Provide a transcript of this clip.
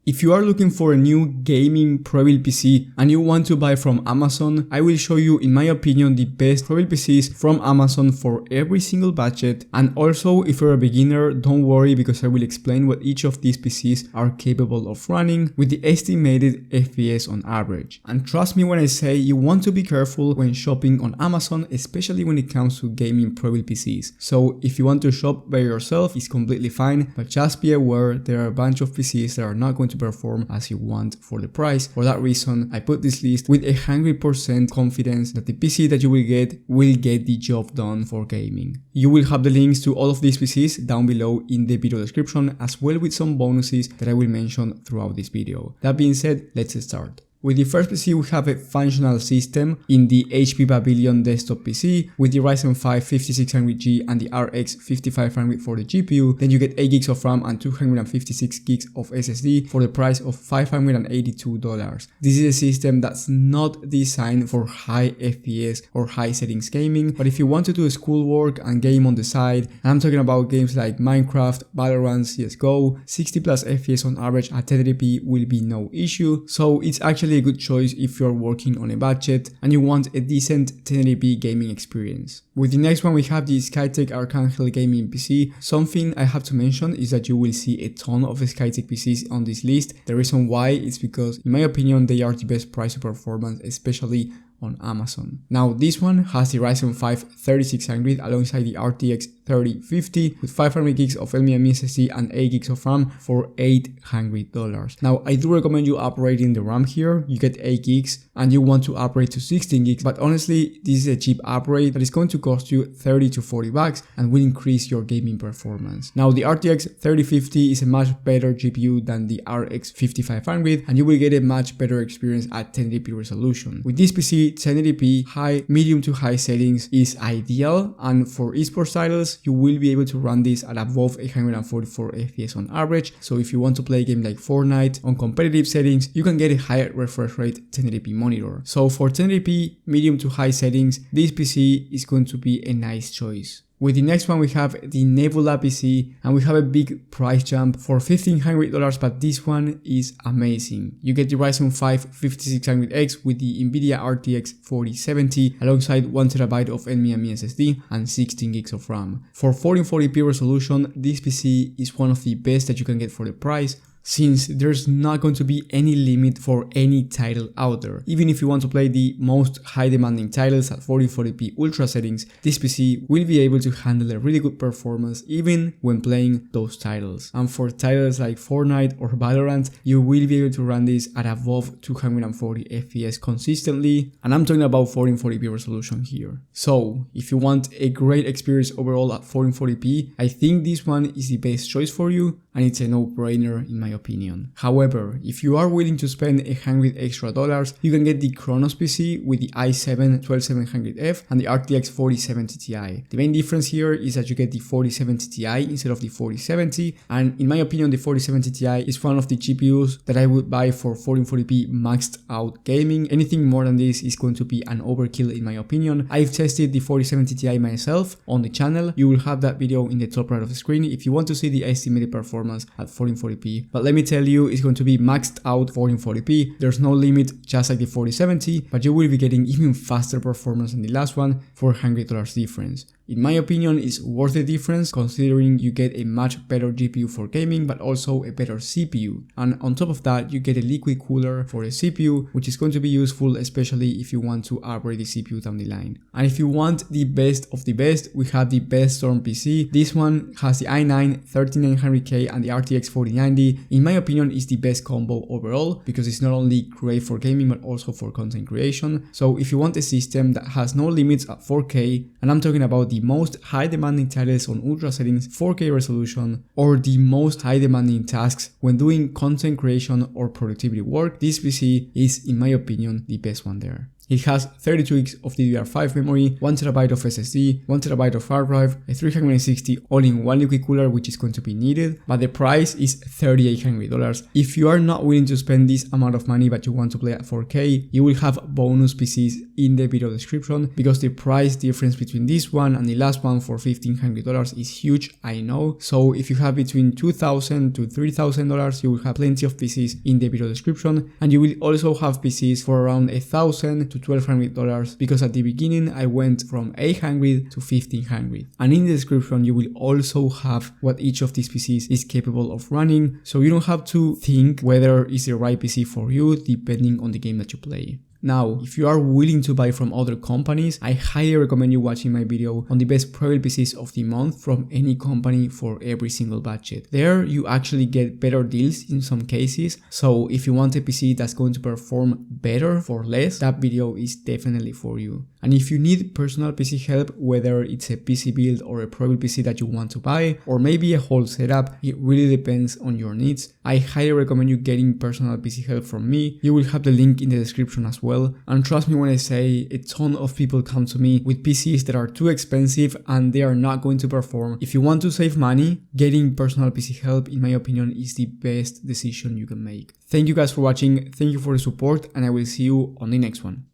If you are looking for a new gaming Prebuilt PC and you want to buy from Amazon, I will show you, in my opinion, the best Prebuilt PCs from Amazon for every single budget. And also, if you're a beginner, don't worry, because I will explain what each of these PCs are capable of running with the estimated FPS on average. And trust me when I say you want to be careful when shopping on Amazon, especially when it comes to gaming Prebuilt PCs. So if you want to shop by yourself, it's completely fine, but just be aware there are a bunch of PCs that are not going to perform as you want for the price. For that reason, I put this list with 100% confidence that the PC that you will get the job done for gaming. You will have the links to all of these PCs down below in the video description, as well with some bonuses that I will mention throughout this video. That being said, let's start. With the first PC, we have a functional system in the HP Pavilion desktop PC with the Ryzen 5 5600G and the RX 5500 for the GPU. Then you get 8 gigs of RAM and 256 gigs of SSD for the price of $582. This is a system that's not designed for high FPS or high settings gaming, but if you want to do schoolwork and game on the side, and I'm talking about games like Minecraft, Valorant, CSGO, 60 plus FPS on average at 1080p will be no issue. So it's actually a good choice if you're working on a budget and you want a decent 1080p gaming experience. With the next one, we have the Skytech Archangel Gaming PC. Something I have to mention is that you will see a ton of Skytech PCs on this list. The reason why is because, in my opinion, they are the best price to performance, especially on Amazon. Now this one has the Ryzen 5 3600 alongside the RTX 3050 with 500 gigs of NVMe SSD and 8 gigs of RAM for $800. Now I do recommend you upgrading the RAM here. You get 8 gigs and you want to upgrade to 16 gigs, but honestly this is a cheap upgrade that is going to cost you 30 to 40 bucks and will increase your gaming performance. Now the RTX 3050 is a much better GPU than the RX 5500 and you will get a much better experience at 1080p resolution. With this PC, 1080p medium to high settings is ideal, and for esports titles you will be able to run this at above 144 FPS on average. So if you want to play a game like Fortnite on competitive settings, you can get a higher refresh rate 1080p monitor. So for 1080p medium to high settings, this PC is going to be a nice choice. With the next one, we have the Nebula PC, and we have a big price jump for $1,500, but this one is amazing. You get the Ryzen 5 5600X with the NVIDIA RTX 4070 alongside 1TB of NVMe SSD and 16 gigs of RAM. For 1440p resolution, this PC is one of the best that you can get for the price, since there's not going to be any limit for any title out there. Even if you want to play the most high demanding titles at 1440p ultra settings, this PC will be able to handle a really good performance even when playing those titles. And for titles like Fortnite or Valorant, you will be able to run this at above 240 FPS consistently, and I'm talking about 1440p resolution here. So if you want a great experience overall at 1440p, I think this one is the best choice for you, and it's a no-brainer in my opinion. However, if you are willing to spend $100 extra, you can get the Chronos PC with the i7 12700F and the RTX 4070 Ti. The main difference here is that you get the 4070 Ti instead of the 4070, and in my opinion the 4070 Ti is one of the GPUs that I would buy for 1440p maxed out gaming. Anything more than this is going to be an overkill in my opinion. I've tested the 4070 Ti myself on the channel. You will have that video in the top right of the screen if you want to see the estimated performance at 1440p. But let me tell you, it's going to be maxed out 1440p. There's no limit, just like the 4070, but you will be getting even faster performance than the last one for $100 difference. In my opinion, it's worth the difference considering you get a much better GPU for gaming, but also a better CPU. And on top of that, you get a liquid cooler for the CPU, which is going to be useful, especially if you want to upgrade the CPU down the line. And if you want the best of the best, we have the Best Storm PC. This one has the i9 13900K and the RTX 4090. In my opinion, it's the best combo overall because it's not only great for gaming, but also for content creation. So if you want a system that has no limits at 4K, and I'm talking about the most high demanding titles on ultra settings, 4K resolution, or the most high demanding tasks when doing content creation or productivity work, this PC is, in my opinion, the best one there. It has 32 GB of DDR5 memory, 1TB of SSD, 1TB of hard drive, a 360 all-in-one liquid cooler which is going to be needed, but the price is $3,800. If you are not willing to spend this amount of money but you want to play at 4K, you will have bonus PCs in the video description, because the price difference between this one and the last one for $1,500 is huge, I know. So if you have between $2,000 to $3,000, you will have plenty of PCs in the video description, and you will also have PCs for around $1,000 to $1,200, because at the beginning I went from $800 to $1,500. And in the description you will also have what each of these PCs is capable of running, so you don't have to think whether it's the right PC for you depending on the game that you play. Now, if you are willing to buy from other companies, I highly recommend you watching my video on the best Prebuilt PCs of the month from any company for every single budget. There you actually get better deals in some cases, so if you want a PC that's going to perform better for less, that video is definitely for you. And if you need personal PC help, whether it's a PC build or a Prebuilt PC that you want to buy, or maybe a whole setup, it really depends on your needs. I highly recommend you getting personal PC help from me. You will have the link in the description as well. And trust me when I say a ton of people come to me with PCs that are too expensive and they are not going to perform. If you want to save money, getting personal PC help, in my opinion, is the best decision you can make. Thank you guys for watching, thank you for the support, and I will see you on the next one.